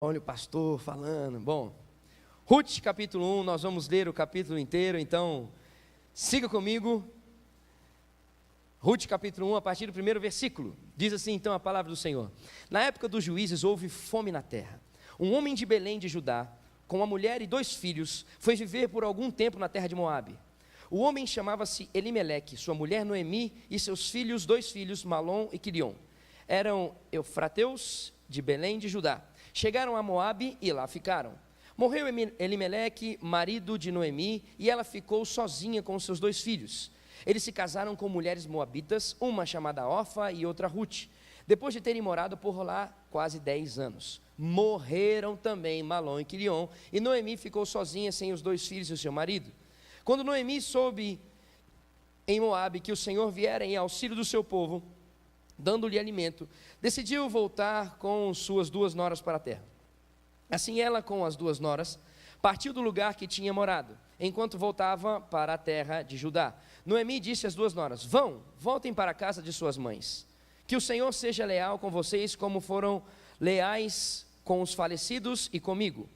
Olha o pastor falando. Bom, Ruth capítulo 1, nós vamos ler o capítulo inteiro, então siga comigo. Ruth capítulo 1, a partir do primeiro versículo. Diz assim então a palavra do Senhor: Na época dos juízes houve fome na terra. Um homem de Belém de Judá, com uma mulher e 2 filhos, foi viver por algum tempo na terra de Moabe. O homem chamava-se Elimeleque, sua mulher Noemi e seus filhos, 2 filhos, Malom e Quilion. Eram eufrateus de Belém de Judá. Chegaram a Moabe e lá ficaram. Morreu Elimeleque, marido de Noemi, e ela ficou sozinha com seus 2 filhos. Eles se casaram com mulheres moabitas, uma chamada Orfa e outra Ruth. Depois de terem morado por lá quase 10 anos, morreram também Malom e Quilion, e Noemi ficou sozinha sem os 2 filhos e o seu marido. Quando Noemi soube em Moabe que o Senhor viera em auxílio do seu povo, dando-lhe alimento, decidiu voltar com suas 2 noras para a terra. Assim ela, com as 2 noras, partiu do lugar que tinha morado, enquanto voltava para a terra de Judá. Noemi disse às 2 noras: voltem para a casa de suas mães. Que o Senhor seja leal com vocês, como foram leais com os falecidos e comigo.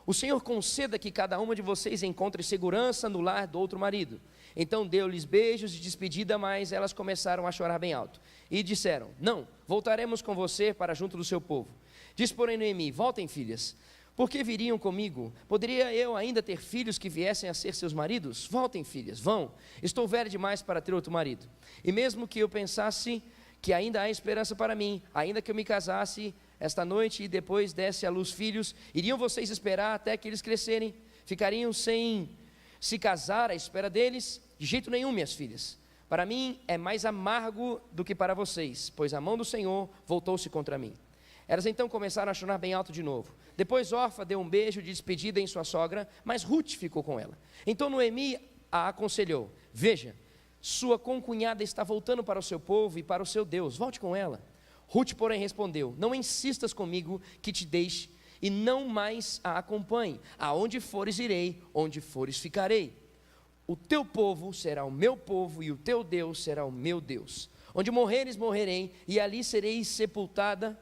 O Senhor conceda que cada uma de vocês encontre segurança no lar do outro marido. Então deu-lhes beijos de despedida, mas elas começaram a chorar bem alto. E disseram: Não, voltaremos com você para junto do seu povo. Diz, porém, Noemi: Voltem, filhas. Por que viriam comigo? Poderia eu ainda ter filhos que viessem a ser seus maridos? Voltem, filhas, vão. Estou velha demais para ter outro marido. E mesmo que eu pensasse que ainda há esperança para mim, ainda que eu me casasse esta noite e depois desse à luz filhos, iriam vocês esperar até que eles crescerem? Ficariam sem se casar à espera deles? De jeito nenhum, minhas filhas. Para mim é mais amargo do que para vocês, pois a mão do Senhor voltou-se contra mim. Elas então começaram a chorar bem alto de novo. Depois Orfa deu um beijo de despedida em sua sogra, mas Ruth ficou com ela. Então Noemi a aconselhou: Veja, sua concunhada está voltando para o seu povo e para o seu Deus, volte com ela. Ruth, porém, respondeu: Não insistas comigo que te deixe e não mais a acompanhe. Aonde fores irei, onde fores ficarei. O teu povo será o meu povo e o teu Deus será o meu Deus. Onde morreres, morrerei, e ali serei sepultada.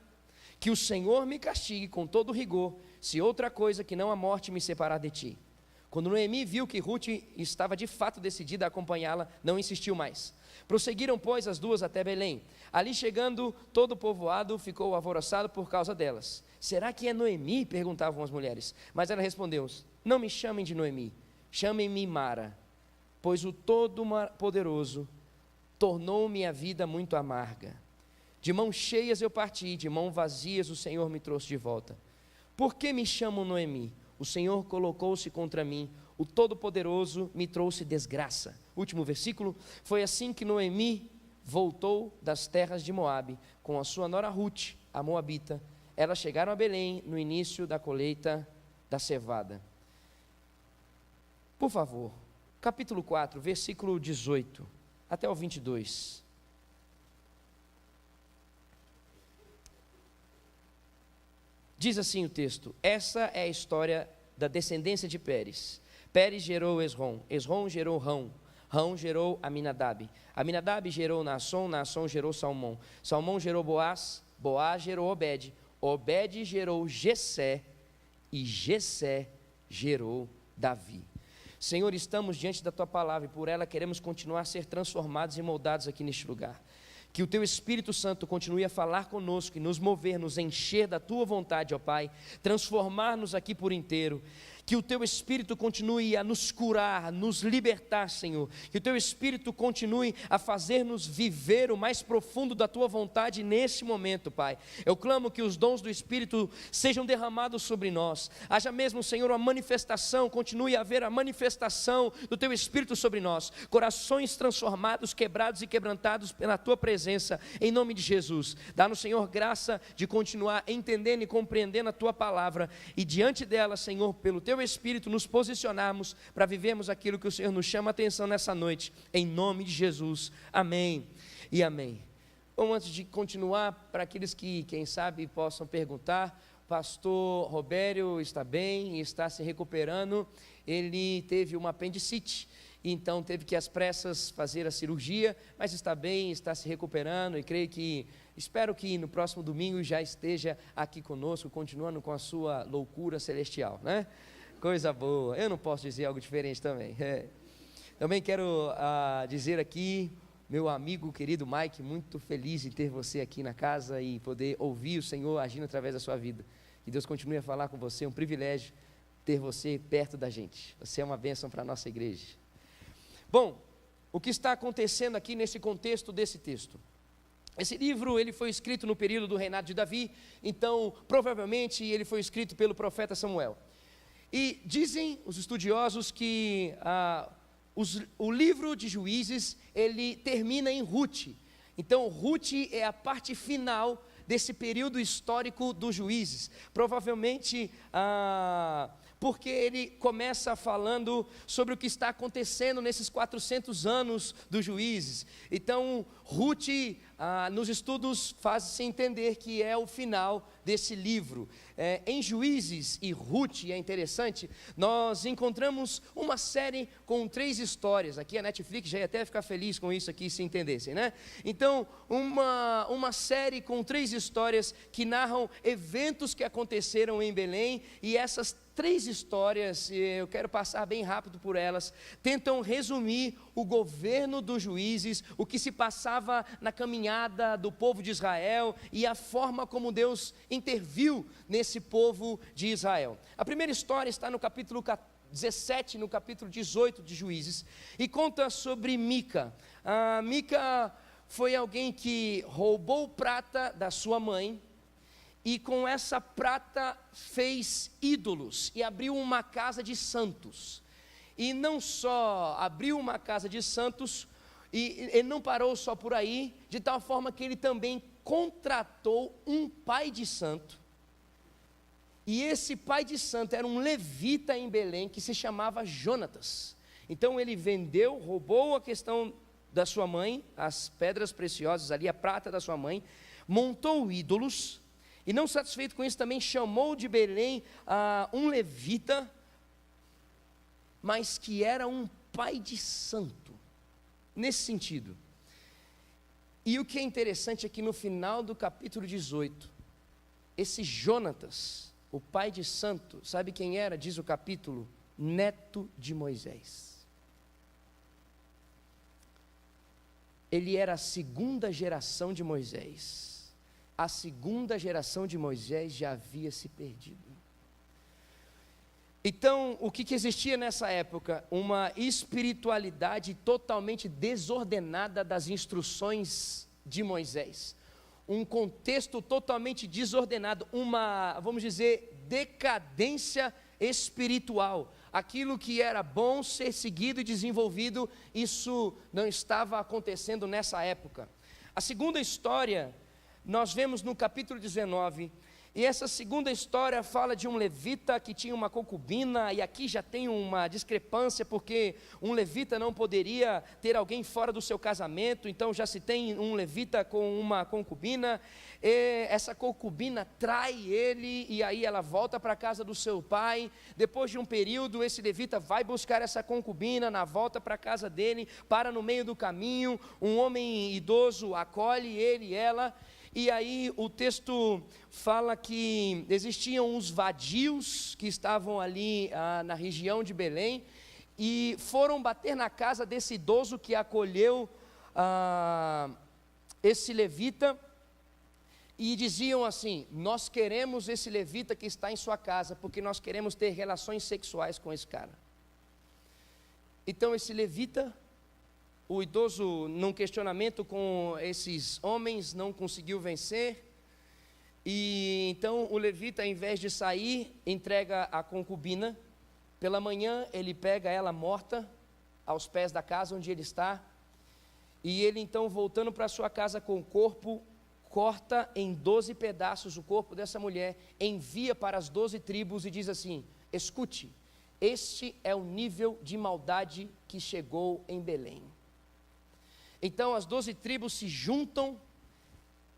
Que o Senhor me castigue com todo rigor, se outra coisa que não a morte me separar de ti. Quando Noemi viu que Ruth estava de fato decidida a acompanhá-la, não insistiu mais. Prosseguiram, pois, as 2 até Belém. Ali chegando, todo o povoado ficou alvoroçado por causa delas. Será que é Noemi? Perguntavam as mulheres. Mas ela respondeu: Não me chamem de Noemi, chamem-me Mara, pois o Todo-Poderoso tornou minha vida muito amarga. De mãos cheias eu parti, de mãos vazias o Senhor me trouxe de volta. Por que me chamam Noemi? O Senhor colocou-se contra mim, o Todo-Poderoso me trouxe desgraça. Último versículo. Foi assim que Noemi voltou das terras de Moabe, com a sua nora Ruth, a moabita. Elas chegaram a Belém no início da colheita da cevada. Por favor, capítulo 4, versículo 18 até o 22. Diz assim o texto: Essa é a história da descendência de Pérez. Pérez gerou Esrom, Esrom gerou Rão, Rão gerou Aminadab, Aminadab gerou Naasson, Naasson gerou Salmão, Salmão gerou Boaz, Boaz gerou Obed, Obed gerou Jessé, e Jessé gerou Davi. Senhor, estamos diante da Tua palavra e por ela queremos continuar a ser transformados e moldados aqui neste lugar. Que o Teu Espírito Santo continue a falar conosco e nos mover, nos encher da Tua vontade, ó Pai, transformar-nos aqui por inteiro. Que o Teu Espírito continue a nos curar, nos libertar, Senhor. Que o Teu Espírito continue a fazer-nos viver o mais profundo da Tua vontade nesse momento, Pai. Eu clamo que os dons do Espírito sejam derramados sobre nós. Haja mesmo, Senhor, uma manifestação, continue a haver a manifestação do Teu Espírito sobre nós. Corações transformados, quebrados e quebrantados pela Tua presença, em nome de Jesus. Dá-nos, Senhor, graça de continuar entendendo e compreendendo a Tua palavra. E diante dela, Senhor, pelo Teu Espírito, nos posicionarmos para vivermos aquilo que o Senhor nos chama a atenção nessa noite, em nome de Jesus, amém e amém. Bom, antes de continuar, para aqueles que, quem sabe, possam perguntar, pastor Robério está bem e está se recuperando. Ele teve uma apendicite e então teve que às pressas fazer a cirurgia, mas está bem, está se recuperando, e espero que no próximo domingo já esteja aqui conosco, continuando com a sua loucura celestial, né? Coisa boa, eu não posso dizer algo diferente também. Também quero dizer aqui, meu amigo querido Mike, muito feliz em ter você aqui na casa e poder ouvir o Senhor agindo através da sua vida. Que Deus continue a falar com você, é um privilégio ter você perto da gente. Você é uma bênção para a nossa igreja. Bom, o que está acontecendo aqui nesse contexto desse texto? Esse livro ele foi escrito no período do reinado de Davi, então provavelmente ele foi escrito pelo profeta Samuel. E dizem os estudiosos que o livro de Juízes, ele termina em Rute. Então Rute é a parte final desse período histórico dos Juízes. Provavelmente porque ele começa falando sobre o que está acontecendo nesses 400 anos dos Juízes. Então Rute, nos estudos faz-se entender que é o final desse livro. Em Juízes e Rute, é interessante, nós encontramos uma série com 3 histórias. Aqui a Netflix já ia até ficar feliz com isso aqui, se entendessem, né? Então, uma série com 3 histórias que narram eventos que aconteceram em Belém, e essas 3 histórias, eu quero passar bem rápido por elas, tentam resumir o governo dos juízes, o que se passava na caminhada do povo de Israel e a forma como Deus interviu nesse povo de Israel. A primeira história está no capítulo 17, no capítulo 18 de Juízes, e conta sobre Mica. Mica foi alguém que roubou prata da sua mãe, e com essa prata fez ídolos e abriu uma casa de santos. E não só abriu uma casa de santos, e ele não parou só por aí, de tal forma que ele também contratou um pai de santo. E esse pai de santo era um levita em Belém que se chamava Jonatas. Então ele roubou a questão da sua mãe, as pedras preciosas ali, a prata da sua mãe, montou ídolos. E não satisfeito com isso, também chamou de Belém um levita, mas que era um pai de santo, nesse sentido. E o que é interessante é que no final do capítulo 18, esse Jonatas, o pai de santo, sabe quem era? Diz o capítulo, neto de Moisés. Ele era a 2ª geração de Moisés. A 2ª geração de Moisés já havia se perdido. Então, o que existia nessa época? Uma espiritualidade totalmente desordenada das instruções de Moisés. Um contexto totalmente desordenado, vamos dizer, decadência espiritual. Aquilo que era bom ser seguido e desenvolvido, isso não estava acontecendo nessa época. A segunda história nós vemos no capítulo 19, e essa segunda história fala de um levita que tinha uma concubina, e aqui já tem uma discrepância, porque um levita não poderia ter alguém fora do seu casamento, então já se tem um levita com uma concubina, e essa concubina trai ele, e aí ela volta para a casa do seu pai. Depois de um período, esse levita vai buscar essa concubina, na volta para a casa dele, para no meio do caminho, um homem idoso acolhe ele e ela. E aí o texto fala que existiam uns vadios que estavam ali na região de Belém, e foram bater na casa desse idoso que acolheu esse levita, e diziam assim: nós queremos esse levita que está em sua casa, porque nós queremos ter relações sexuais com esse cara. Então esse levita, o idoso, num questionamento com esses homens, não conseguiu vencer, e então o levita, ao invés de sair, entrega a concubina. Pela manhã ele pega ela morta aos pés da casa onde ele está, e ele então, voltando para sua casa com o corpo, corta em 12 pedaços o corpo dessa mulher, envia para as 12 tribos e diz assim: escute, este é o nível de maldade que chegou em Belém. Então as 12 tribos se juntam,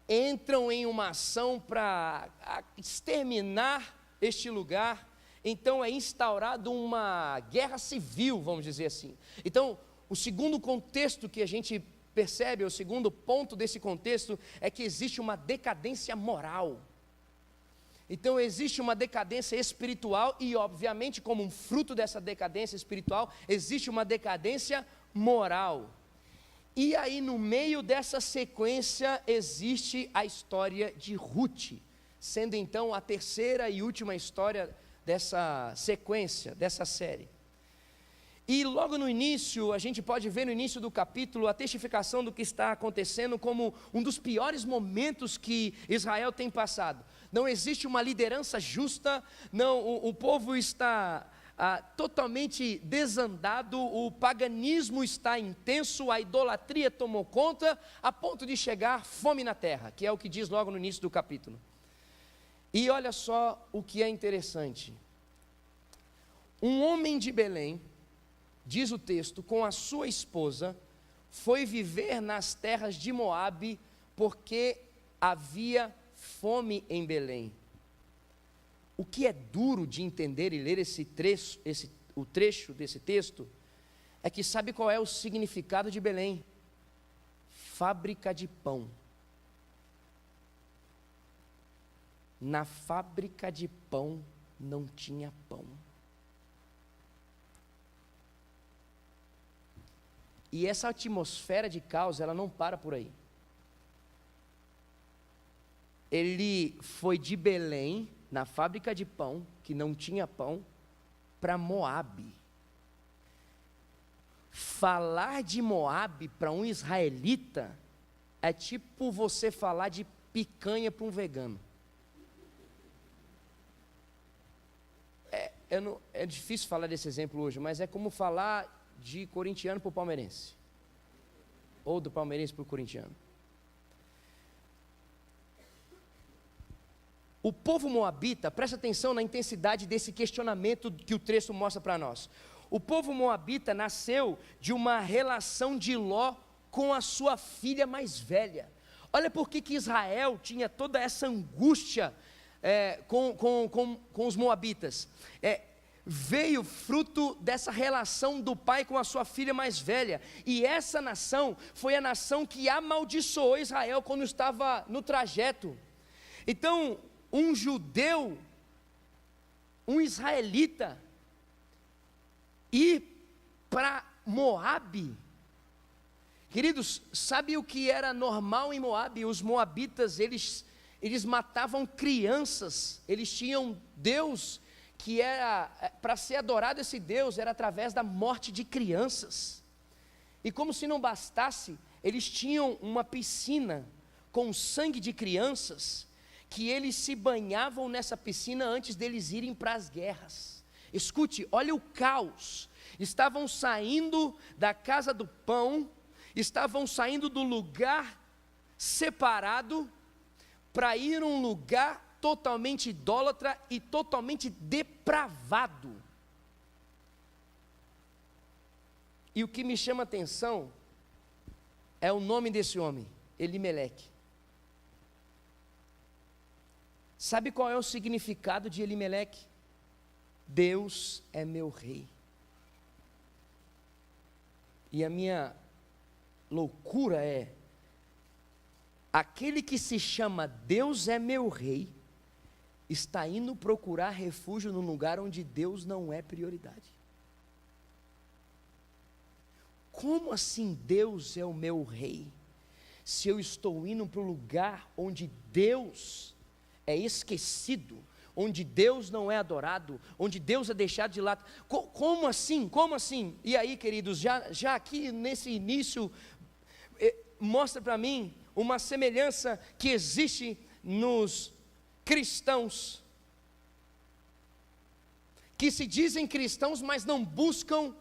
entram em uma ação para exterminar este lugar, então é instaurado uma guerra civil, vamos dizer assim. Então, o segundo contexto que a gente percebe, o segundo ponto desse contexto, é que existe uma decadência moral. Então existe uma decadência espiritual e, obviamente, como um fruto dessa decadência espiritual, existe uma decadência moral. E aí, no meio dessa sequência, existe a história de Ruth, sendo então a terceira e última história dessa sequência, dessa série. E logo no início, a gente pode ver no início do capítulo a testificação do que está acontecendo como um dos piores momentos que Israel tem passado. Não existe uma liderança justa, não, o povo está totalmente desandado, o paganismo está intenso, a idolatria tomou conta, a ponto de chegar fome na terra, que é o que diz logo no início do capítulo. E olha só o que é interessante. Um homem de Belém, diz o texto, com a sua esposa, foi viver nas terras de Moabe, porque havia fome em Belém. O que é duro de entender e ler o trecho desse texto, é que sabe qual é o significado de Belém? Fábrica de pão. Na fábrica de pão não tinha pão. E essa atmosfera de caos, ela não para por aí. Ele foi de Belém, na fábrica de pão, que não tinha pão, para Moabe. Falar de Moabe para um israelita é tipo você falar de picanha para um vegano. É difícil falar desse exemplo hoje, mas é como falar de corintiano para o palmeirense, ou do palmeirense para o corintiano. O povo moabita, presta atenção na intensidade desse questionamento que o texto mostra para nós. O povo moabita nasceu de uma relação de Ló com a sua filha mais velha. Olha por que Israel tinha toda essa angústia com os moabitas. Veio fruto dessa relação do pai com a sua filha mais velha, e essa nação foi a nação que amaldiçoou Israel quando estava no trajeto. Então, um judeu, um israelita, ir para Moabe, queridos, sabe o que era normal em Moabe? Os moabitas, eles matavam crianças, eles tinham Deus que era, para ser adorado esse Deus, era através da morte de crianças. E como se não bastasse, eles tinham uma piscina com sangue de crianças, que eles se banhavam nessa piscina antes deles irem para as guerras. Escute, olha o caos. Estavam saindo da casa do pão, estavam saindo do lugar separado, para ir a um lugar totalmente idólatra e totalmente depravado. E o que me chama a atenção é o nome desse homem, Elimeleque. Sabe qual é o significado de Elimeleque? Deus é meu rei. E a minha loucura é, aquele que se chama Deus é meu rei, está indo procurar refúgio num lugar onde Deus não é prioridade. Como assim Deus é o meu rei? Se eu estou indo para o lugar onde Deus é esquecido, onde Deus não é adorado, onde Deus é deixado de lado. Como assim? Como assim? E aí, queridos, já aqui nesse início, mostra para mim uma semelhança que existe nos cristãos, que se dizem cristãos, mas não buscam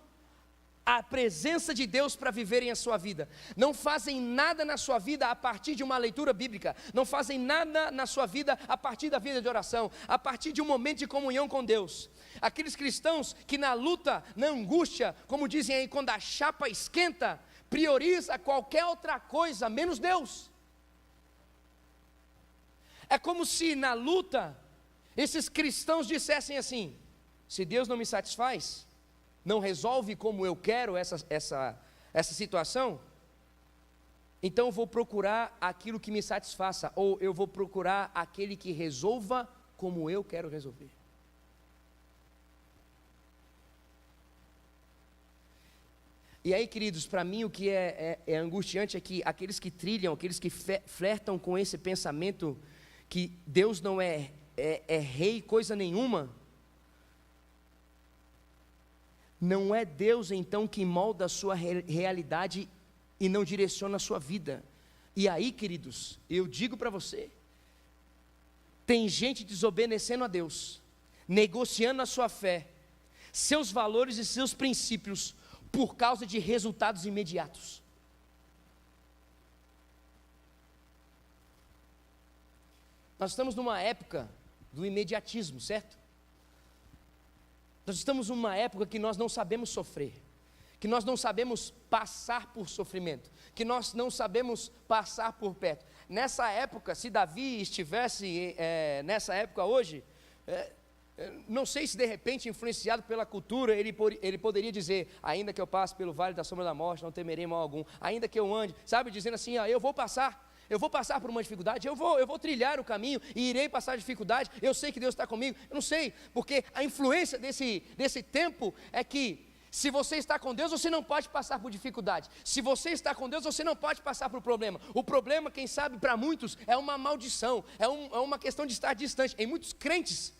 a presença de Deus para viverem a sua vida, não fazem nada na sua vida a partir de uma leitura bíblica, não fazem nada na sua vida a partir da vida de oração, a partir de um momento de comunhão com Deus. Aqueles cristãos que na luta, na angústia, como dizem aí, quando a chapa esquenta, prioriza qualquer outra coisa, menos Deus. É como se na luta, esses cristãos dissessem assim: se Deus não me satisfaz, não resolve como eu quero essa situação, então eu vou procurar aquilo que me satisfaça, ou eu vou procurar aquele que resolva como eu quero resolver. E aí, queridos, para mim o que é angustiante é que aqueles que trilham, aqueles que flertam com esse pensamento que Deus não é rei coisa nenhuma, não é Deus então que molda a sua realidade e não direciona a sua vida. E aí, queridos, eu digo para você, tem gente desobedecendo a Deus, negociando a sua fé, seus valores e seus princípios, por causa de resultados imediatos. Nós estamos numa época do imediatismo, certo? Nós estamos numa época que nós não sabemos sofrer, que nós não sabemos passar por sofrimento, que nós não sabemos passar por perto. Nessa época, se Davi estivesse nessa época hoje, não sei se de repente influenciado pela cultura, ele poderia dizer, ainda que eu passe pelo vale da sombra da morte, não temerei mal algum, ainda que eu ande, sabe, dizendo assim, eu vou passar por uma dificuldade, eu vou trilhar o caminho e irei passar dificuldade, eu sei que Deus está comigo, eu não sei, porque a influência desse tempo é que, se você está com Deus, você não pode passar por dificuldade, se você está com Deus, você não pode passar por problema, o problema, quem sabe, para muitos, é uma maldição, é uma questão de estar distante. Em muitos crentes,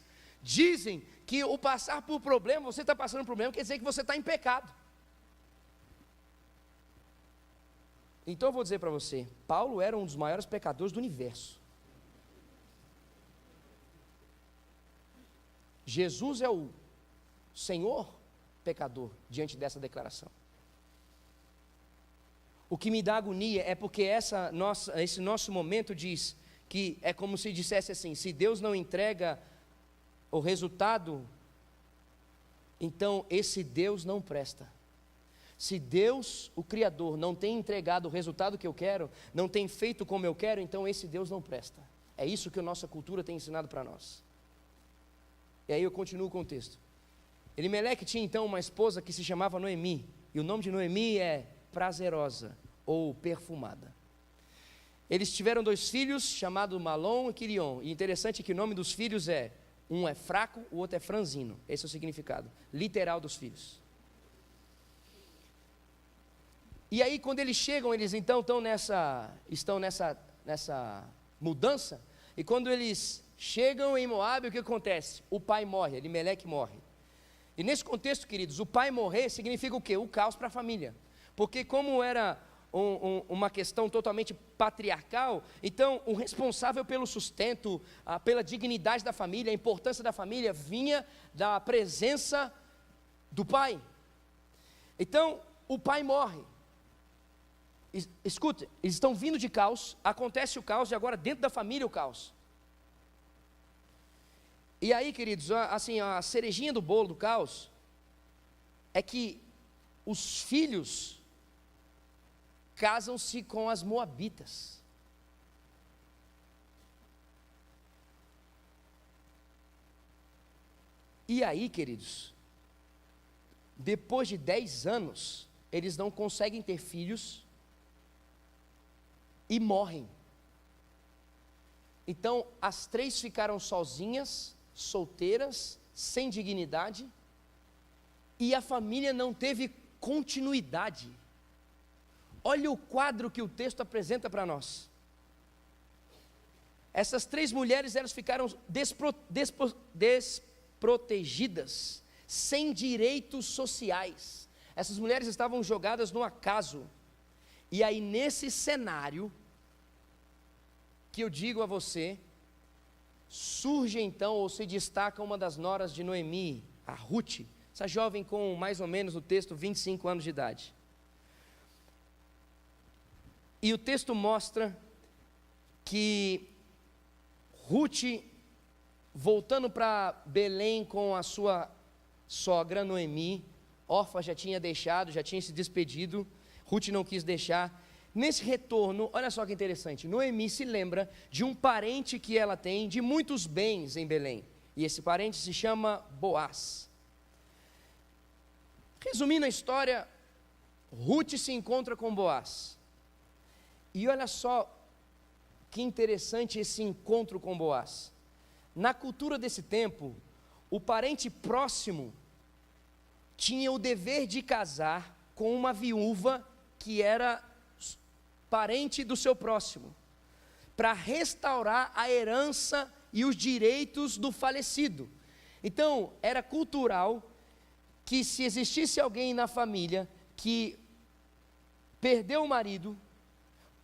dizem que o passar por problema, você está passando por problema, quer dizer que você está em pecado. Então eu vou dizer para você, Paulo era um dos maiores pecadores do universo. Jesus é o Senhor pecador diante dessa declaração. O que me dá agonia é porque esse nosso momento diz que é como se dissesse assim, se Deus não entrega o resultado, então esse Deus não presta. Se Deus, o Criador, não tem entregado o resultado que eu quero, não tem feito como eu quero, então esse Deus não presta. É isso que a nossa cultura tem ensinado para nós. E aí eu continuo com o texto. Elimeleque tinha então uma esposa que se chamava Noemi, e o nome de Noemi é prazerosa ou perfumada. Eles tiveram 2 filhos, chamados Malom e Quilion, e interessante que o nome dos filhos um é fraco, o outro é franzino. Esse é o significado literal dos filhos. E aí quando eles chegam, eles então estão nessa mudança, e quando eles chegam em Moabe, o que acontece? O pai morre, Elimeleque morre. E nesse contexto, queridos, o pai morrer significa o quê? O caos para a família. Porque como era uma questão totalmente patriarcal, então o responsável pelo sustento, pela dignidade da família, a importância da família, vinha da presença do pai. Então, o pai morre. Escute, eles estão vindo de caos, acontece o caos, e agora dentro da família o caos. E aí, queridos, assim, a cerejinha do bolo do caos é que os filhos casam-se com as moabitas. E aí, queridos, depois de 10 anos, eles não conseguem ter filhos e morrem. Então, as 3 ficaram sozinhas, solteiras, sem dignidade, e a família não teve continuidade. Olha o quadro que o texto apresenta para nós. Essas 3 mulheres, elas ficaram desprotegidas, sem direitos sociais. Essas mulheres estavam jogadas no acaso. E aí, nesse cenário, que eu digo a você, surge então, ou se destaca uma das noras de Noemi, a Ruth, essa jovem com mais ou menos, no texto, 25 anos de idade. E o texto mostra que Ruth, voltando para Belém com a sua sogra Noemi, órfã já tinha deixado, já tinha se despedido, Ruth não quis deixar. Nesse retorno, olha só que interessante, Noemi se lembra de um parente que ela tem, de muitos bens em Belém, e esse parente se chama Boaz. Resumindo a história, Ruth se encontra com Boaz. E olha só que interessante esse encontro com Boaz. Na cultura desse tempo, o parente próximo tinha o dever de casar com uma viúva que era parente do seu próximo, para restaurar a herança e os direitos do falecido. Então, era cultural que se existisse alguém na família que perdeu o marido,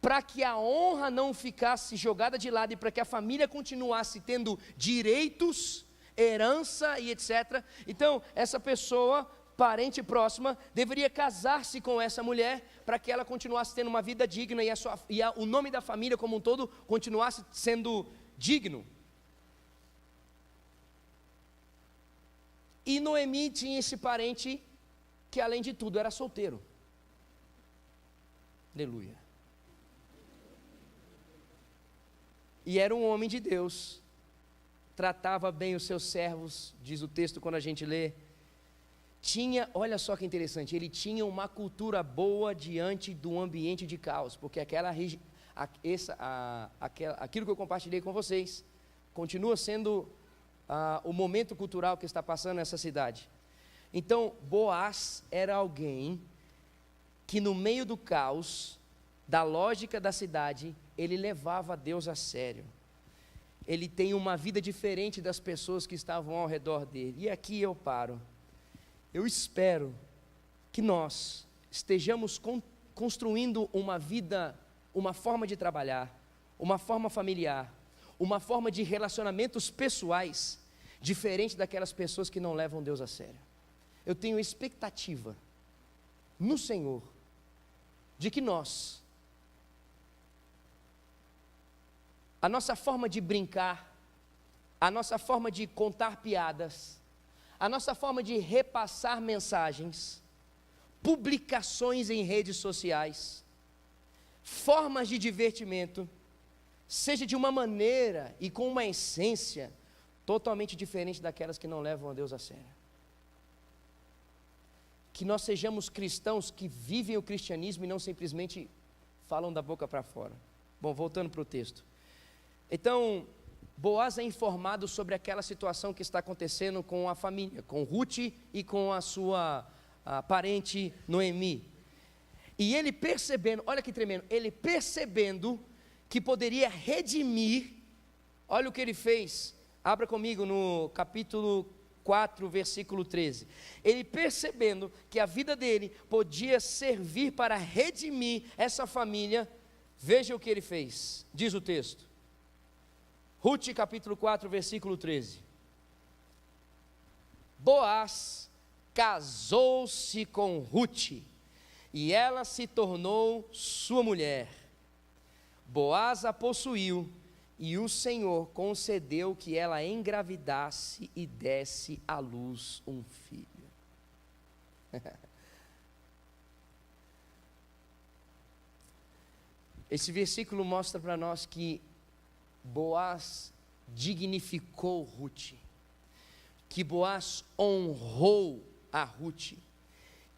para que a honra não ficasse jogada de lado e para que a família continuasse tendo direitos, herança e etc. Então, essa pessoa, parente próxima, deveria casar-se com essa mulher para que ela continuasse tendo uma vida digna e o nome da família como um todo continuasse sendo digno. E Noemi tinha esse parente que, além de tudo, era solteiro. Aleluia. E era um homem de Deus, tratava bem os seus servos, diz o texto quando a gente lê. Olha só que interessante, ele tinha uma cultura boa diante do ambiente de caos, porque aquilo que eu compartilhei com vocês, continua sendo o momento cultural que está passando nessa cidade. Então, Boaz era alguém que no meio do caos, da lógica da cidade, ele levava Deus a sério. Ele tem uma vida diferente das pessoas que estavam ao redor dele. E aqui eu paro. Eu espero que nós estejamos construindo uma vida, uma forma de trabalhar, uma forma familiar, uma forma de relacionamentos pessoais, diferente daquelas pessoas que não levam Deus a sério. Eu tenho expectativa no Senhor de que a nossa forma de brincar, a nossa forma de contar piadas, a nossa forma de repassar mensagens, publicações em redes sociais, formas de divertimento, seja de uma maneira e com uma essência totalmente diferente daquelas que não levam a Deus a sério. Que nós sejamos cristãos que vivem o cristianismo e não simplesmente falam da boca para fora. Bom, voltando para o texto. Então, Boaz é informado sobre aquela situação que está acontecendo com a família, com Ruth e com a sua parente Noemi. E ele percebendo, olha que tremendo, ele percebendo que poderia redimir, olha o que ele fez. Abra comigo no capítulo 4, versículo 13. Ele percebendo que a vida dele podia servir para redimir essa família, veja o que ele fez, diz o texto. Ruth capítulo 4, versículo 13. Boaz casou-se com Ruth, e ela se tornou sua mulher. Boaz a possuiu, e o Senhor concedeu que ela engravidasse e desse à luz um filho. Esse versículo mostra para nós que Boaz dignificou Ruth, que Boaz honrou a Ruth,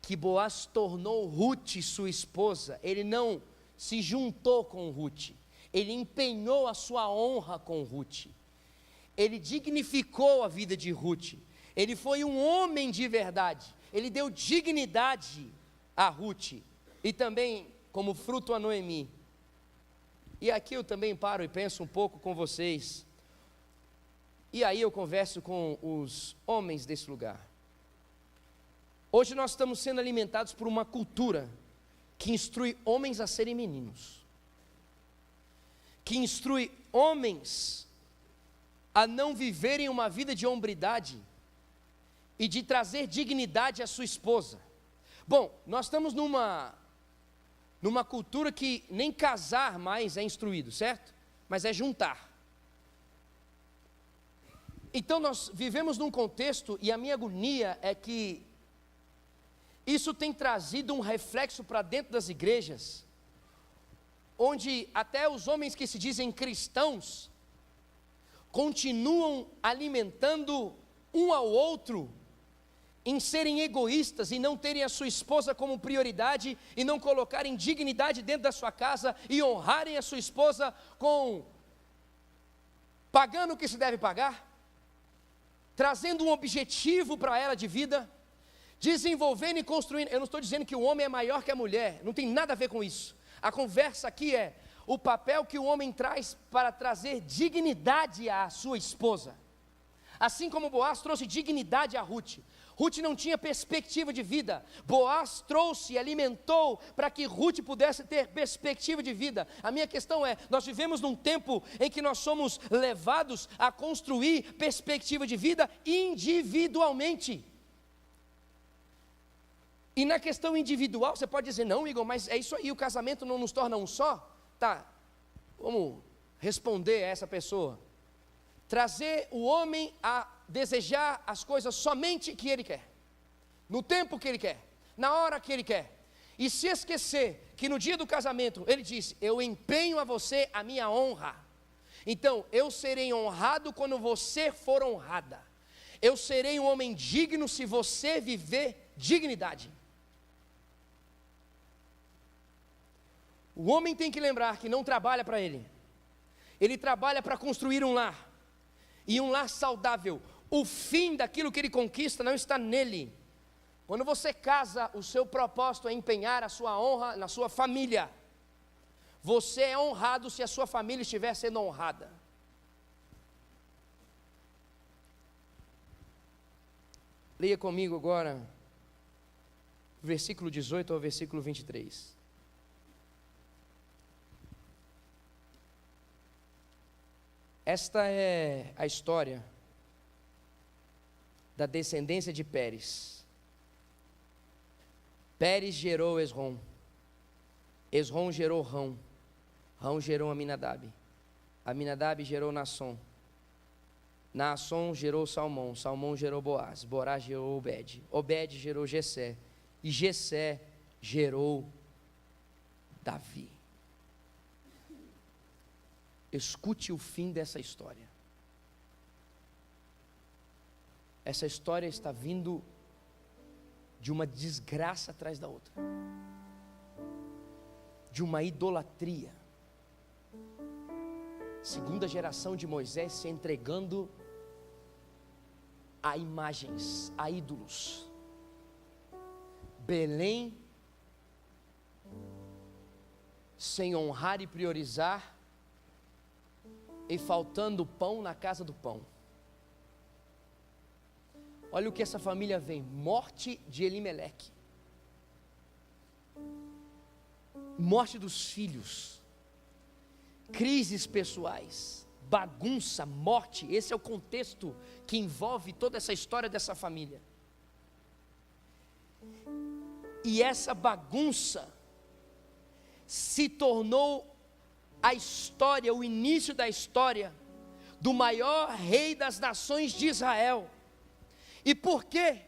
que Boaz tornou Ruth sua esposa. Ele não se juntou com Ruth, ele empenhou a sua honra com Ruth, ele dignificou a vida de Ruth, ele foi um homem de verdade, ele deu dignidade a Ruth, e também como fruto a Noemi. E aqui eu também paro e penso um pouco com vocês, e aí eu converso com os homens desse lugar. Hoje nós estamos sendo alimentados por uma cultura que instrui homens a serem meninos, que instrui homens a não viverem uma vida de hombridade e de trazer dignidade à sua esposa. Bom, nós estamos numa cultura que nem casar mais é instruído, certo? Mas é juntar. Então nós vivemos num contexto, e a minha agonia é que isso tem trazido um reflexo para dentro das igrejas, onde até os homens que se dizem cristãos continuam alimentando um ao outro em serem egoístas e não terem a sua esposa como prioridade e não colocarem dignidade dentro da sua casa e honrarem a sua esposa pagando o que se deve pagar, trazendo um objetivo para ela de vida, desenvolvendo e construindo. Eu não estou dizendo que o homem é maior que a mulher, não tem nada a ver com isso. A conversa aqui é o papel que o homem traz para trazer dignidade à sua esposa. Assim como Boaz trouxe dignidade a Ruth. Ruth não tinha perspectiva de vida. Boaz trouxe e alimentou para que Ruth pudesse ter perspectiva de vida. A minha questão é, nós vivemos num tempo em que nós somos levados a construir perspectiva de vida individualmente. E na questão individual, você pode dizer, não, Igor, mas é isso aí, o casamento não nos torna um só? Tá, vamos responder a essa pessoa. Trazer o homem a desejar as coisas somente que ele quer, no tempo que ele quer, na hora que ele quer, e se esquecer que no dia do casamento ele disse, eu empenho a você a minha honra, então eu serei honrado quando você for honrada, eu serei um homem digno se você viver dignidade. O homem tem que lembrar que não trabalha para ele, ele trabalha para construir um lar, e um lar saudável. O fim daquilo que ele conquista não está nele. Quando você casa, o seu propósito é empenhar a sua honra na sua família. Você é honrado se a sua família estiver sendo honrada. Leia comigo agora, versículo 18 ao versículo 23. Esta é a história da descendência de Pérez. Pérez gerou Esrom. Esrom gerou Rão. Rão gerou Aminadab. Aminadab gerou Naasson. Naasson gerou Salmão. Salmão gerou Boaz. Boaz gerou Obed. Obed gerou Jessé. E Jessé gerou Davi. Escute o fim dessa história. Essa história está vindo de uma desgraça atrás da outra, de uma idolatria. Segunda geração de Moisés se entregando a imagens, a ídolos. Belém sem honrar e priorizar, e faltando pão na casa do pão. Olha o que essa família vem: morte de Elimeleque, morte dos filhos, crises pessoais, bagunça, morte. Esse é o contexto que envolve toda essa história dessa família. E essa bagunça se tornou a história, o início da história do maior rei das nações de Israel. E por quê?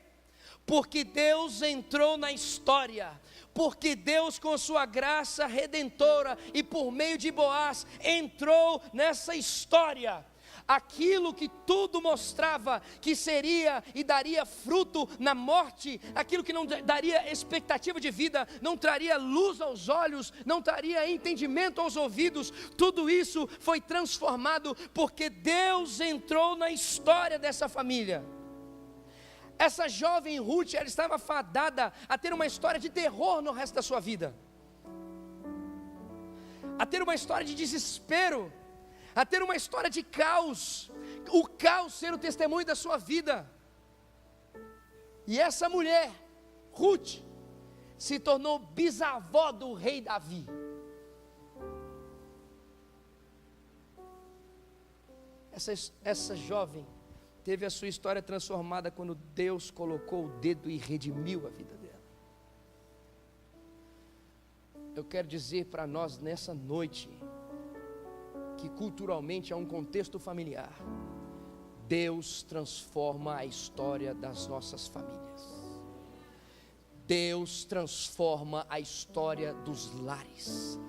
Porque Deus entrou na história, porque Deus, com a sua graça redentora e por meio de Boaz, entrou nessa história. Aquilo que tudo mostrava que seria e daria fruto na morte, aquilo que não daria expectativa de vida, não traria luz aos olhos, não traria entendimento aos ouvidos, tudo isso foi transformado porque Deus entrou na história dessa família. Essa jovem Ruth, ela estava fadada a ter uma história de terror no resto da sua vida, a ter uma história de desespero, a ter uma história de caos, o caos ser o testemunho da sua vida. E essa mulher, Ruth, se tornou bisavó do rei Davi. Essa jovem teve a sua história transformada quando Deus colocou o dedo e redimiu a vida dela. Eu quero dizer para nós nessa noite, que culturalmente é um contexto familiar, Deus transforma a história das nossas famílias. Deus transforma a história dos lares.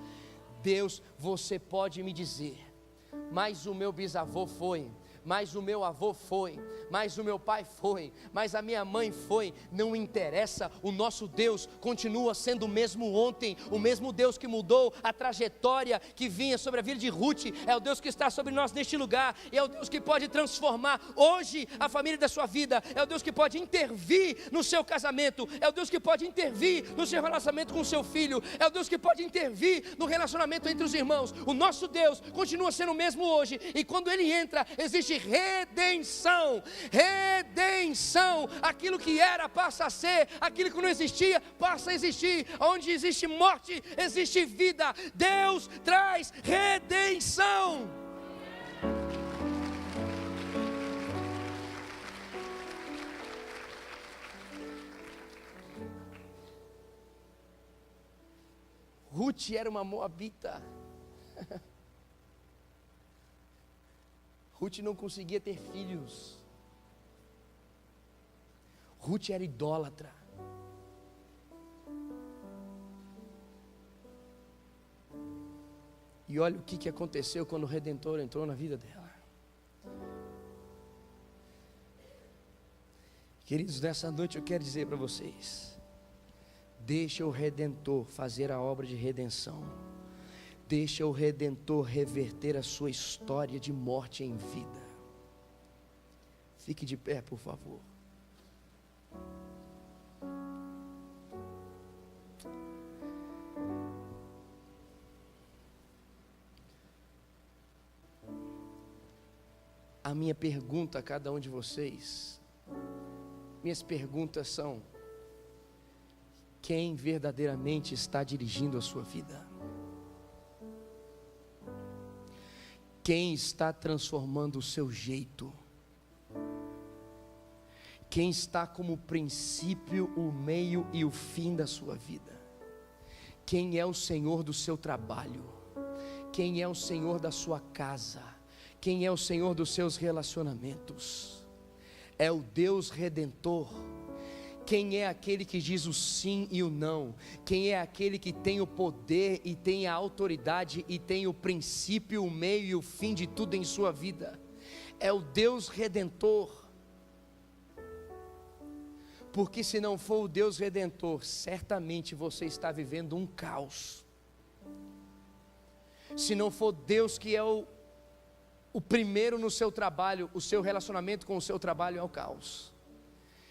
Deus, você pode me dizer, mas o meu bisavô foi, mas o meu avô foi, mas o meu pai foi, mas a minha mãe foi. Não interessa, o nosso Deus continua sendo o mesmo ontem, o mesmo Deus que mudou a trajetória que vinha sobre a vida de Ruth, é o Deus que está sobre nós neste lugar, e é o Deus que pode transformar hoje a família da sua vida, é o Deus que pode intervir no seu casamento, é o Deus que pode intervir no seu relacionamento com o seu filho, é o Deus que pode intervir no relacionamento entre os irmãos. O nosso Deus continua sendo o mesmo hoje, e quando Ele entra, existe redenção, aquilo que era passa a ser, aquilo que não existia passa a existir, onde existe morte, existe vida. Deus traz redenção. Ruth era uma moabita. Ruth não conseguia ter filhos. Ruth era idólatra. E olha o que aconteceu quando o Redentor entrou na vida dela. Queridos, nessa noite eu quero dizer para vocês: deixa o Redentor fazer a obra de redenção. Deixa o Redentor reverter a sua história de morte em vida. Fique de pé, por favor. A minha pergunta a cada um de vocês, minhas perguntas são: quem verdadeiramente está dirigindo a sua vida? Quem está transformando o seu jeito? Quem está como o princípio, o meio e o fim da sua vida? Quem é o Senhor do seu trabalho? Quem é o Senhor da sua casa? Quem é o Senhor dos seus relacionamentos? É o Deus Redentor. Quem é aquele que diz o sim e o não? Quem é aquele que tem o poder e tem a autoridade e tem o princípio, o meio e o fim de tudo em sua vida? É o Deus Redentor. Porque se não for o Deus Redentor, certamente você está vivendo um caos. Se não for Deus que é o primeiro no seu trabalho, o seu relacionamento com o seu trabalho é o caos.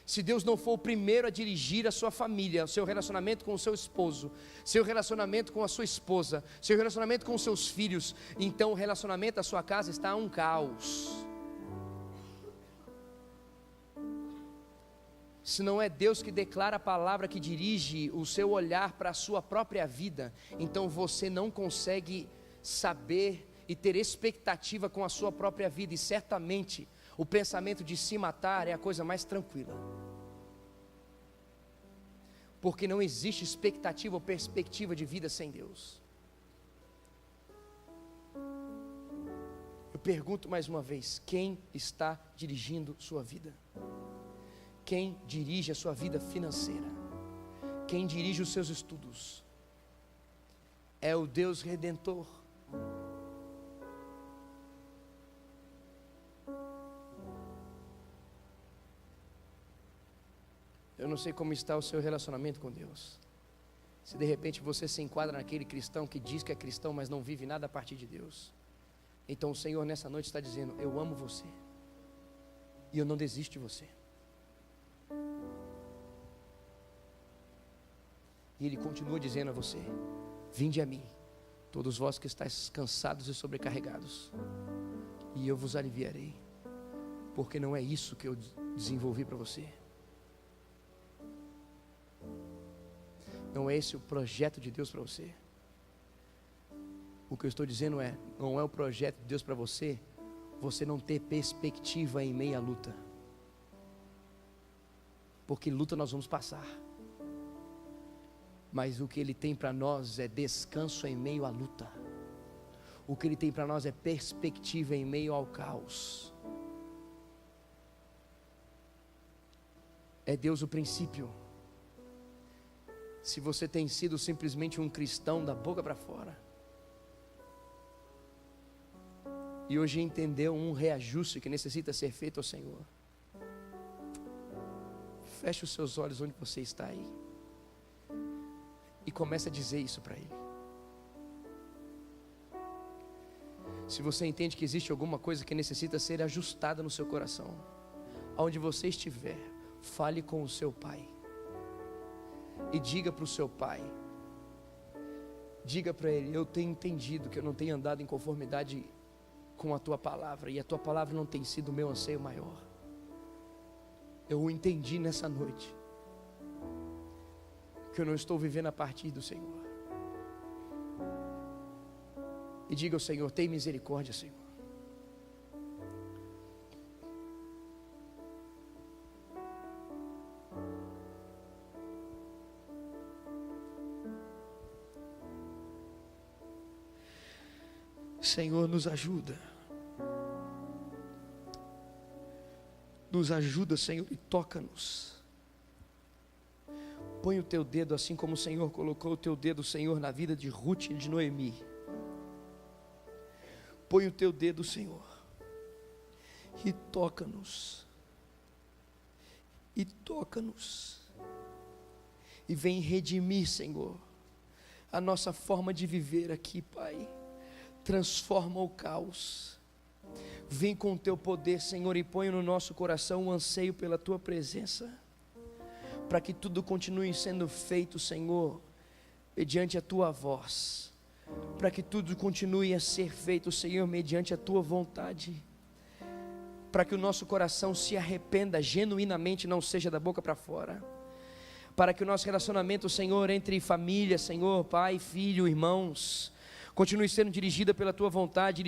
Se Deus não for o primeiro a dirigir a sua família, o seu relacionamento com o seu esposo, seu relacionamento com a sua esposa, seu relacionamento com os seus filhos, então o relacionamento da sua casa está um caos. Se não é Deus que declara a palavra, que dirige o seu olhar para a sua própria vida, então você não consegue saber e ter expectativa com a sua própria vida, e certamente o pensamento de se matar é a coisa mais tranquila, porque não existe expectativa ou perspectiva de vida sem Deus. Eu pergunto mais uma vez: quem está dirigindo sua vida? Quem dirige a sua vida financeira? Quem dirige os seus estudos? É o Deus Redentor. Eu não sei como está o seu relacionamento com Deus. Se de repente você se enquadra naquele cristão que diz que é cristão, mas não vive nada a partir de Deus, então o Senhor nessa noite está dizendo: eu amo você, e eu não desisto de você. E Ele continua dizendo a você: vinde a mim, todos vós que estáis cansados e sobrecarregados, e eu vos aliviarei, porque não é isso que eu desenvolvi para você. Não é esse o projeto de Deus para você. O que eu estou dizendo é: não é o projeto de Deus para você não ter perspectiva em meio à luta, porque luta nós vamos passar, mas o que Ele tem para nós é descanso em meio à luta. O que Ele tem para nós é perspectiva em meio ao caos. É Deus o princípio. Se você tem sido simplesmente um cristão da boca para fora, e hoje entendeu um reajuste que necessita ser feito ao Senhor, Feche os seus olhos onde você está aí. E comece a dizer isso para Ele. Se você entende que existe alguma coisa que necessita ser ajustada no seu coração, aonde você estiver, fale com o seu pai. E diga para o seu pai, diga para ele: eu tenho entendido que eu não tenho andado em conformidade com a tua palavra, e a tua palavra não tem sido o meu anseio maior. Eu o entendi nessa noite, que eu não estou vivendo a partir do Senhor. E diga ao Senhor: tem misericórdia, Senhor. Senhor, nos ajuda. Nos ajuda, Senhor, e toca-nos. Põe o teu dedo, assim como o Senhor colocou o teu dedo, Senhor, na vida de Ruth e de Noemi. Põe o teu dedo, Senhor, e toca-nos. E toca-nos. E vem redimir, Senhor, a nossa forma de viver aqui, Pai. Transforma o caos. Vem com o teu poder, Senhor, e põe no nosso coração um anseio pela tua presença, para que tudo continue sendo feito, Senhor, mediante a tua voz, para que tudo continue a ser feito, Senhor, mediante a tua vontade, para que o nosso coração se arrependa genuinamente, não seja da boca para fora, para que o nosso relacionamento, Senhor, entre família, Senhor, pai, filho, irmãos, continue sendo dirigido pela tua vontade,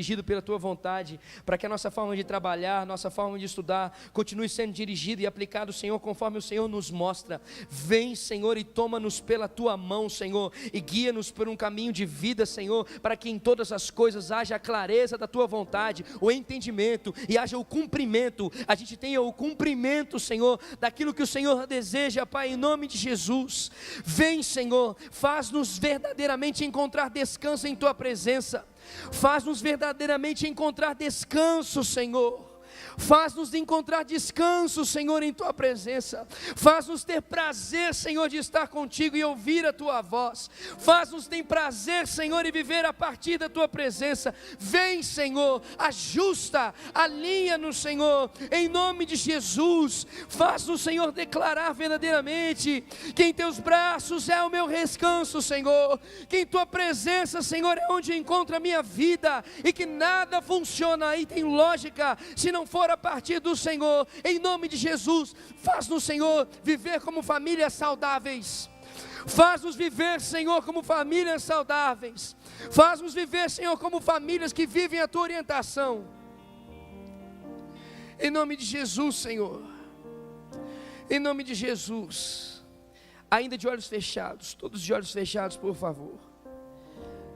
para que a nossa forma de trabalhar, nossa forma de estudar, continue sendo dirigida e aplicado, Senhor, conforme o Senhor nos mostra. Vem, Senhor, e toma-nos pela tua mão, Senhor, e guia-nos por um caminho de vida, Senhor, para que em todas as coisas haja a clareza da tua vontade, o entendimento e haja o cumprimento. A gente tenha o cumprimento, Senhor, daquilo que o Senhor deseja, Pai, em nome de Jesus. Vem, Senhor, faz-nos verdadeiramente encontrar descanso em tua presença, faz-nos verdadeiramente encontrar descanso, Senhor. Faz-nos encontrar descanso, Senhor, em tua presença. Faz-nos ter prazer, Senhor, de estar contigo e ouvir a tua voz. Faz-nos ter prazer, Senhor, e viver a partir da tua presença. Vem, Senhor, ajusta, alinha-nos, Senhor, em nome de Jesus. Faz-nos, Senhor, declarar verdadeiramente que em teus braços é o meu descanso, Senhor, que em tua presença, Senhor, é onde encontro a minha vida, e que nada funciona e tem lógica se não for a partir do Senhor. Em nome de Jesus, faz-nos, Senhor, viver como famílias saudáveis. Faz-nos viver, Senhor, como famílias saudáveis. Faz-nos viver, Senhor, como famílias que vivem a tua orientação. Em nome de Jesus, Senhor. Em nome de Jesus. Ainda de olhos fechados, todos de olhos fechados, por favor.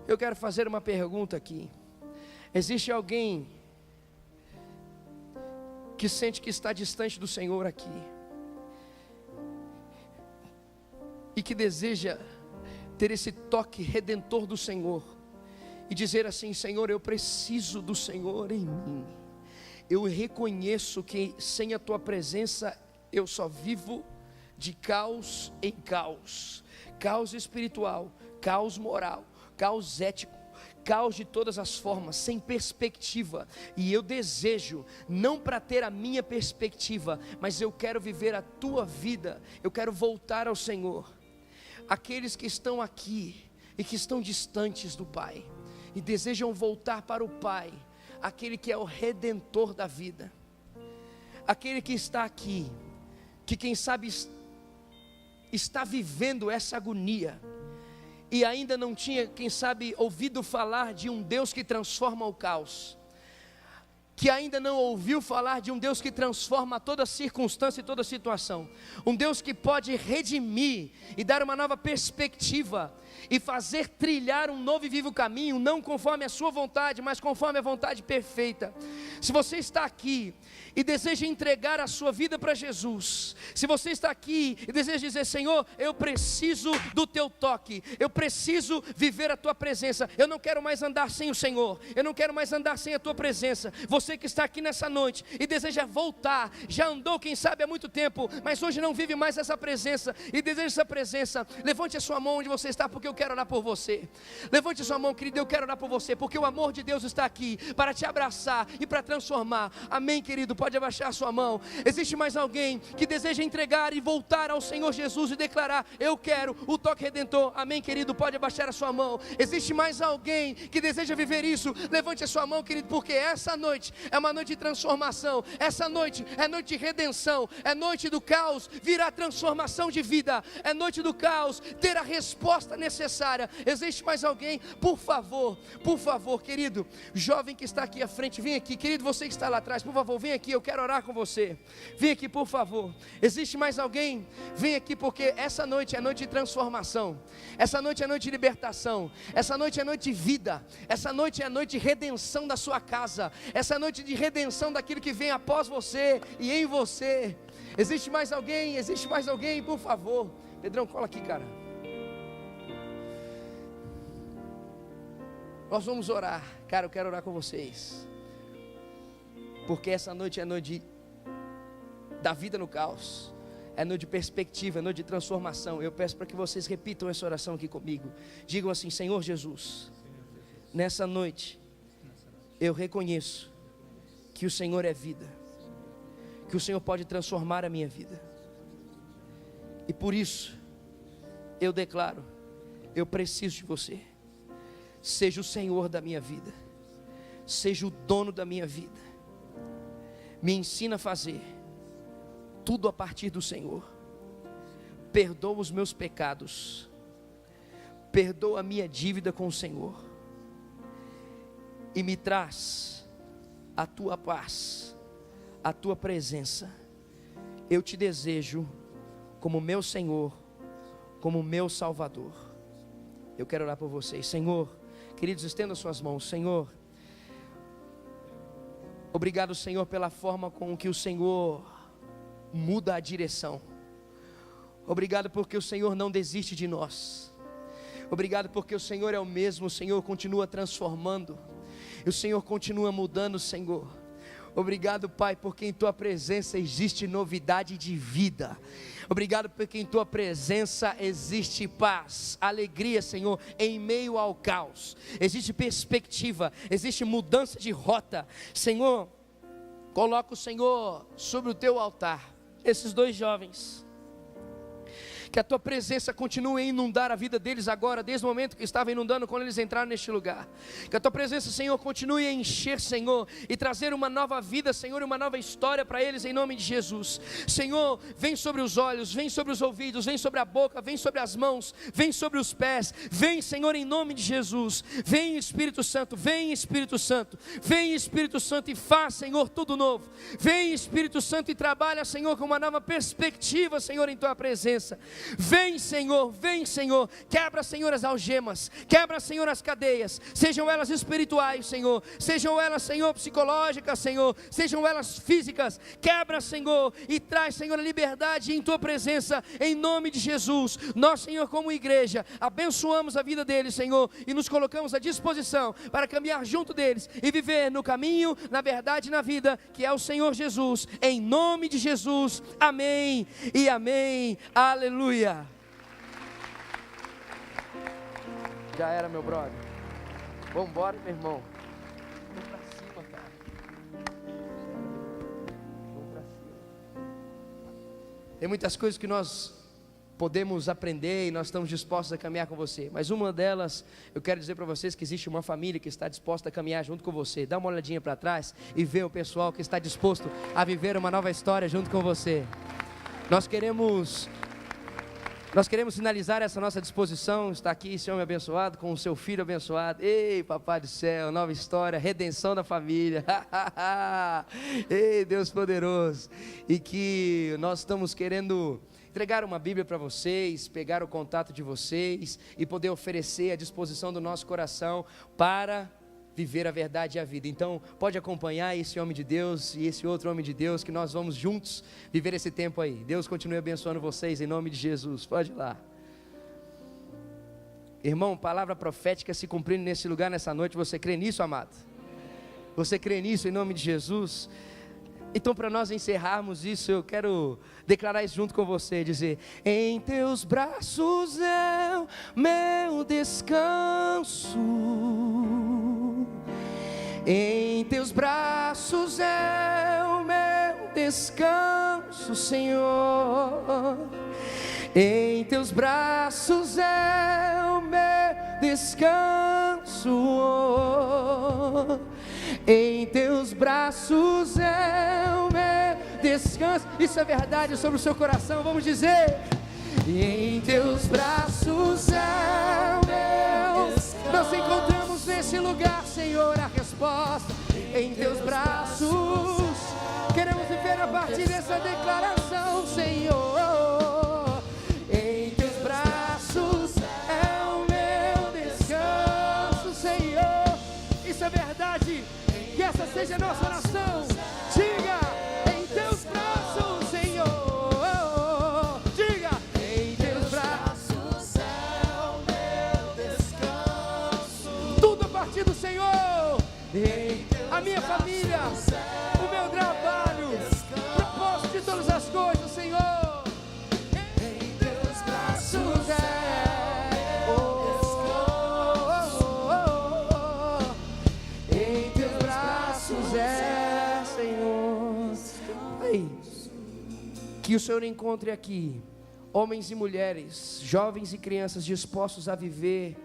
Eu quero fazer uma pergunta aqui. Existe alguém que sente que está distante do Senhor aqui, e que deseja ter esse toque redentor do Senhor, e dizer assim: Senhor, eu preciso do Senhor em mim, eu reconheço que sem a tua presença eu só vivo de caos em caos, caos espiritual, caos moral, caos ético, caos de todas as formas, sem perspectiva. E eu desejo, não para ter a minha perspectiva, mas eu quero viver a tua vida, eu quero voltar ao Senhor. Aqueles que estão aqui e que estão distantes do Pai e desejam voltar para o Pai, aquele que é o Redentor da vida, aquele que está aqui, que quem sabe está vivendo essa agonia, e ainda não tinha, quem sabe, ouvido falar de um Deus que transforma o caos, que ainda não ouviu falar de um Deus que transforma toda circunstância e toda situação, um Deus que pode redimir e dar uma nova perspectiva, e fazer trilhar um novo e vivo caminho, não conforme a sua vontade, mas conforme a vontade perfeita. Se você está aqui e deseja entregar a sua vida para Jesus, se você está aqui e deseja dizer: Senhor, eu preciso do teu toque, eu preciso viver a tua presença, eu não quero mais andar sem o Senhor, eu não quero mais andar sem a tua presença. Você você que está aqui nessa noite e deseja voltar, já andou quem sabe há muito tempo, mas hoje não vive mais essa presença e deseja essa presença, levante a sua mão onde você está, porque eu quero orar por você. Levante a sua mão, querido, eu quero orar por você, porque o amor de Deus está aqui para te abraçar e para transformar. Amém, querido, pode abaixar a sua mão. Existe mais alguém que deseja entregar e voltar ao Senhor Jesus e declarar: eu quero o toque redentor? Amém, querido, pode abaixar a sua mão. Existe mais alguém que deseja viver isso? Levante a sua mão, querido, porque essa noite é uma noite de transformação, essa noite é noite de redenção, é noite do caos virá transformação de vida, é noite do caos ter a resposta necessária. Existe mais alguém? Por favor, querido, jovem que está aqui à frente, vem aqui, querido, você que está lá atrás, por favor, vem aqui, eu quero orar com você. Vem aqui, por favor. Existe mais alguém? Vem aqui, porque essa noite é noite de transformação, essa noite é noite de libertação, essa noite é noite de vida, essa noite é noite de redenção da sua casa, essa noite de redenção daquilo que vem após você e em você. Existe mais alguém? Existe mais alguém? Por favor. Pedrão, cola aqui, cara. Nós vamos orar. Cara, eu quero orar com vocês, porque essa noite é noite da vida no caos, é noite de perspectiva, é noite de transformação. Eu peço para que vocês repitam essa oração aqui comigo. Digam assim: Senhor Jesus, nessa noite eu reconheço que o Senhor é vida, que o Senhor pode transformar a minha vida, e por isso eu declaro: eu preciso de você. Seja o Senhor da minha vida, seja o dono da minha vida, me ensina a fazer tudo a partir do Senhor. Perdoa os meus pecados, perdoa a minha dívida com o Senhor, e me traz a tua paz, a tua presença. Eu te desejo como meu Senhor, como meu Salvador. Eu quero orar por vocês. Senhor, queridos, estenda suas mãos. Senhor, obrigado, Senhor, pela forma com que o Senhor muda a direção. Obrigado porque o Senhor não desiste de nós. Obrigado porque o Senhor é o mesmo. O Senhor continua transformando, e o Senhor continua mudando, Senhor. Obrigado, Pai, porque em Tua presença existe novidade de vida. Obrigado porque em Tua presença existe paz, alegria, Senhor, em meio ao caos. Existe perspectiva, existe mudança de rota. Senhor, coloca o Senhor sobre o Teu altar esses dois jovens. Que a Tua presença continue a inundar a vida deles agora, desde o momento que estava inundando quando eles entraram neste lugar. Que a Tua presença, Senhor, continue a encher, Senhor, e trazer uma nova vida, Senhor, uma nova história para eles, em nome de Jesus. Senhor, vem sobre os olhos, vem sobre os ouvidos, vem sobre a boca, vem sobre as mãos, vem sobre os pés. Vem, Senhor, em nome de Jesus. Vem, Espírito Santo, vem, Espírito Santo. Vem, Espírito Santo, e faz, Senhor, tudo novo. Vem, Espírito Santo, e trabalha, Senhor, com uma nova perspectiva, Senhor, em Tua presença. Vem, Senhor, quebra, Senhor, as algemas, quebra, Senhor, as cadeias, sejam elas espirituais, Senhor, sejam elas, Senhor, psicológicas, Senhor, sejam elas físicas. Quebra, Senhor, e traz, Senhor, a liberdade em Tua presença, em nome de Jesus. Nós, Senhor, como igreja, abençoamos a vida deles, Senhor, e nos colocamos à disposição para caminhar junto deles e viver no caminho, na verdade e na vida, que é o Senhor Jesus, em nome de Jesus. Amém e amém. Aleluia. Já era, meu brother. Vamos embora, meu irmão. Vamos pra cima, cara. Vamos pra cima. Tem muitas coisas que nós podemos aprender e nós estamos dispostos a caminhar com você, mas uma delas, eu quero dizer para vocês que existe uma família que está disposta a caminhar junto com você. Dá uma olhadinha para trás e vê o pessoal que está disposto a viver uma nova história junto com você. Nós queremos finalizar essa nossa disposição. Está aqui esse homem abençoado com o seu filho abençoado. Ei, papai do céu, nova história, redenção da família. Ei, Deus poderoso. E que nós estamos querendo entregar uma Bíblia para vocês, pegar o contato de vocês e poder oferecer à disposição do nosso coração para viver a verdade e a vida. Então, pode acompanhar esse homem de Deus e esse outro homem de Deus, que nós vamos juntos viver esse tempo aí. Deus continue abençoando vocês, em nome de Jesus. Pode ir lá. Irmão, palavra profética se cumprindo nesse lugar, nessa noite. Você crê nisso, amado? Você crê nisso em nome de Jesus? Então, para nós encerrarmos isso, eu quero declarar isso junto com você, dizer: em teus braços é o meu descanso, em teus braços é o meu descanso, Senhor. Em teus braços é o meu descanso, em teus braços é o meu descanso. Isso é verdade sobre o seu coração, vamos dizer: em teus braços é o meu descanso. Nós encontramos nesse lugar, Senhor, a resposta. Em teus braços, queremos viver a partir dessa declaração, Senhor. Em teus braços é o meu descanso, Senhor. Isso é verdade. Que essa seja a nossa oração. Diga: em teus braços, Senhor. Diga: em teus braços é o meu descanso. Tudo a partir do Senhor. A minha família, o meu trabalho, propósito de todas as coisas, Senhor. Em teus braços é em teus braços é, Senhor. Que o Senhor encontre aqui homens e mulheres, jovens e crianças dispostos a viver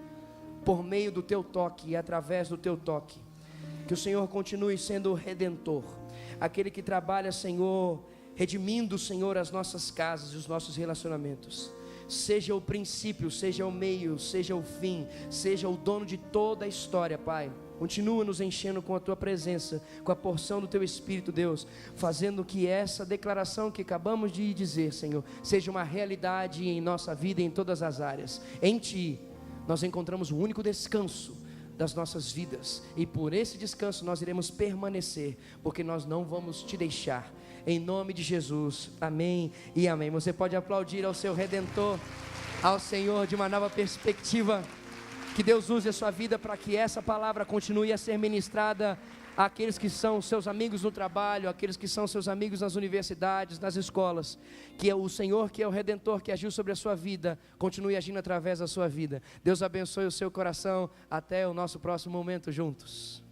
por meio do teu toque e através do teu toque. Que o Senhor continue sendo o redentor, aquele que trabalha, Senhor, redimindo, Senhor, as nossas casas e os nossos relacionamentos. Seja o princípio, seja o meio, seja o fim, seja o dono de toda a história, Pai. Continua nos enchendo com a Tua presença, com a porção do Teu Espírito, Deus, fazendo que essa declaração que acabamos de dizer, Senhor, seja uma realidade em nossa vida, em todas as áreas. Em Ti nós encontramos o único descanso das nossas vidas, e por esse descanso nós iremos permanecer, porque nós não vamos Te deixar. Em nome de Jesus, amém e amém. Você pode aplaudir ao seu Redentor, ao Senhor de uma nova perspectiva. Que Deus use a sua vida para que essa palavra continue a ser ministrada àqueles que são seus amigos no trabalho, àqueles que são seus amigos nas universidades, nas escolas. Que é o Senhor, que é o Redentor, que agiu sobre a sua vida, continue agindo através da sua vida. Deus abençoe o seu coração. Até o nosso próximo momento juntos.